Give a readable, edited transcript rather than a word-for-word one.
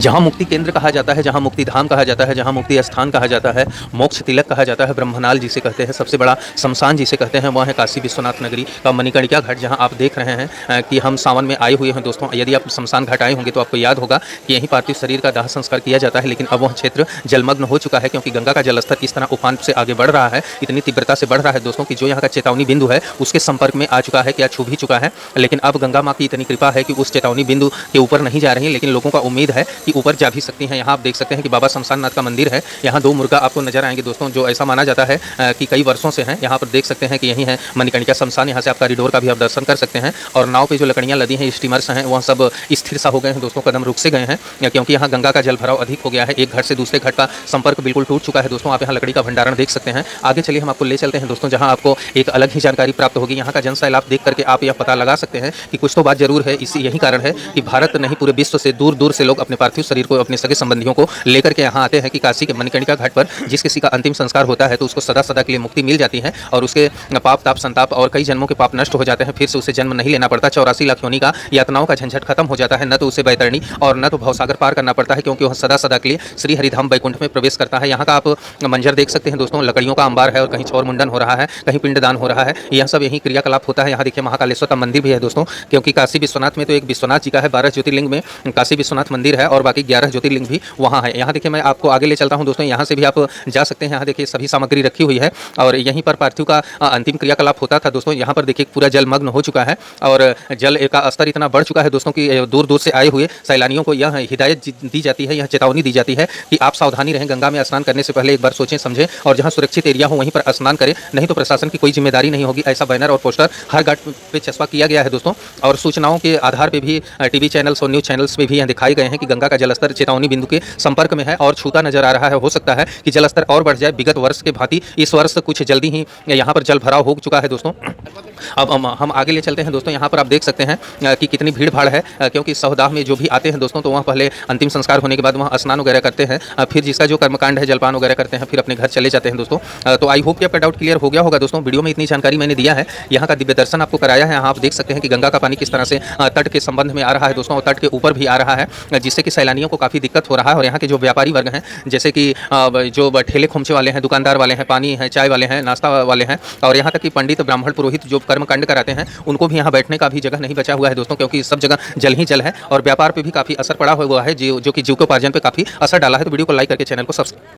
जहाँ मुक्ति केंद्र कहा जाता है, जहाँ मुक्ति धाम कहा जाता है, जहाँ मुक्ति स्थान कहा जाता है, मोक्ष तिलक कहा जाता है, ब्रह्मनाल जिसे कहते हैं, सबसे बड़ा शमशान जिसे कहते हैं, वह है काशी विश्वनाथ नगरी का मणिकर्णिका घाट, जहाँ आप देख रहे हैं कि हम सावन में आए हुए हैं। दोस्तों, यदि आप शमशान घाट आए होंगे तो आपको याद होगा कि यहीं पार्थिव शरीर का दाह संस्कार किया जाता है, लेकिन अब वह क्षेत्र जलमग्न हो चुका है, क्योंकि गंगा का जलस्तर किस तरह उफान से आगे बढ़ रहा है, इतनी तीव्रता से बढ़ रहा है दोस्तों, कि जो यहाँ का चेतावनी बिंदु है उसके संपर्क में आ चुका है, क्या छू भी चुका है। लेकिन अब गंगा माँ की इतनी कृपा है कि उस चेतावनी बिंदु के ऊपर नहीं जा रही है, लेकिन लोगों का उम्मीद है कि ऊपर जा भी सकती हैं। यहाँ आप देख सकते हैं कि बाबा शमशान नाथ का मंदिर है। यहाँ दो मुर्गा आपको नजर आएंगे दोस्तों, जो ऐसा माना जाता है कि कई वर्षों से हैं। यहाँ पर देख सकते हैं कि यही है मणिकर्णिका शमशान। यहाँ से आप कॉरिडोर का भी आप दर्शन कर सकते हैं। और नाव पे जो लकड़ियाँ लदी हैं, स्टीमर्स हैं, वह सब स्थिर सा हो गए हैं दोस्तों, कदम रुक से गए हैं, क्योंकि यहाँ गंगा का जल भराव अधिक हो गया है। एक घाट से दूसरे घाट का संपर्क बिल्कुल टूट चुका है दोस्तों। आप यहाँ लकड़ी का भंडारण देख सकते हैं। आगे चलिए हम आपको ले चलते हैं दोस्तों, जहाँ आपको एक अलग ही जानकारी प्राप्त होगी। यहाँ का जनसैलाब देख करके आप यह पता लगा सकते हैं कि कुछ तो बात जरूर है। इसी यही कारण है कि भारत नहीं पूरे विश्व से दूर दूर से लोग अपने पार्थिव शरीर को, अपने सगे संबंधियों को लेकर के यहाँ आते हैं कि काशी के मणिकर्णिका घाट पर जिस किसी का अंतिम संस्कार होता है तो उसको सदा सदा के लिए मुक्ति मिल जाती है, और उसके पाप ताप संताप और कई जन्मों के पाप नष्ट हो जाते हैं। फिर से उसे जन्म नहीं लेना पड़ता। 84 लाख योनि का यातनाओं का झंझट खत्म हो जाता है। न तो उसे बैतरणी और न तो भवसागर पार करना पड़ता है, क्योंकि वह सदा सदा के लिए श्री हरिधाम वैकुंठ में प्रवेश करता है। यहाँ का आप मंजर देख सकते हैं दोस्तों, लकड़ियों का अंबार है और कहीं छोर मुंडन हो रहा है, कहीं पिंडदान हो रहा है। यह सब यही क्रियाकलाप होता है। यहाँ देखिए महाकालेश्वर का मंदिर भी है दोस्तों, क्योंकि काशी विश्वनाथ में तो एक विश्वनाथ जी का है, 12 ज्योतिर्लिंग में काशी विश्वनाथ मंदिर है और बाकी 11 ज्योतिर्लिंग भी वहाँ है। यहाँ देखिए मैं आपको आगे ले चलता हूँ दोस्तों, यहाँ से भी आप जा सकते हैं। यहाँ देखिए सभी सामग्री रखी हुई है और यहीं पर पार्थिव का अंतिम क्रियाकलाप होता था दोस्तों। यहाँ पर देखिए पूरा जलमग्न हो चुका है और जल का स्तर इतना बढ़ चुका है दोस्तों कि दूर दूर से आए हुए सैलानियों को यह हिदायत दी जाती है, यह चेतावनी दी जाती है कि आप सावधानी रहें। गंगा में स्नान करने से पहले एक बार सोचें समझें, और जहाँ सुरक्षित एरिया हो वहीं पर स्नान करें, नहीं तो प्रशासन की कोई जिम्मेदारी नहीं होगी। ऐसा बैनर और पोस्टर हर घाट पे चस्पा किया गया है दोस्तों, और सूचनाओं के आधार पर भी टीवी चैनल्स और न्यूज चैनल्स में भी यहाँ दिखाए गए हैं कि गंगा का जलस्तर चेतावनी बिंदु के संपर्क में है और छूता नजर आ रहा है। हो सकता है कि जलस्तर और बढ़ जाए। विगत वर्ष के भांति इस वर्ष कुछ जल्दी ही यहाँ पर जल भराव हो चुका है दोस्तों। अब हम आगे ले चलते हैं दोस्तों। यहाँ पर आप देख सकते हैं कि कितनी भीड़ भाड़ है, क्योंकि सौदाह में जो भी आते हैं दोस्तों तो वहाँ पहले अंतिम संस्कार होने के बाद वहाँ स्नान वगैरह करते हैं, फिर जिसका जो कर्मकांड है जलपान वगैरह करते हैं, फिर अपने घर चले जाते हैं दोस्तों। तो आई होप कि आपका डाउट क्लियर हो गया होगा दोस्तों। वीडियो में इतनी जानकारी मैंने दिया है, यहाँ का दिव्य दर्शन आपको कराया है। यहाँ आप देख सकते हैं कि गंगा का पानी किस तरह से तट के संबंध में आ रहा है दोस्तों, और तट के ऊपर भी आ रहा है, जिससे कि सैलानियों को काफ़ी दिक्कत हो रहा है। और यहाँ के जो व्यापारी वर्ग हैं, जैसे कि जो ठेले खोमचे वाले हैं, दुकानदार वाले हैं, पानी है, चाय वाले हैं, नाश्ता वाले हैं, और यहाँ तक कि पंडित ब्राह्मण पुरोहित जो कर्मकांड कराते हैं, उनको भी यहाँ बैठने का भी जगह नहीं बचा हुआ है दोस्तों, क्योंकि सब जगह जल ही जल है और व्यापार पे भी काफ़ी असर पड़ा हुआ है, जो कि जीविकोपार्जन पे काफ़ी असर डाला है। तो वीडियो को लाइक करके चैनल को सब्सक्राइब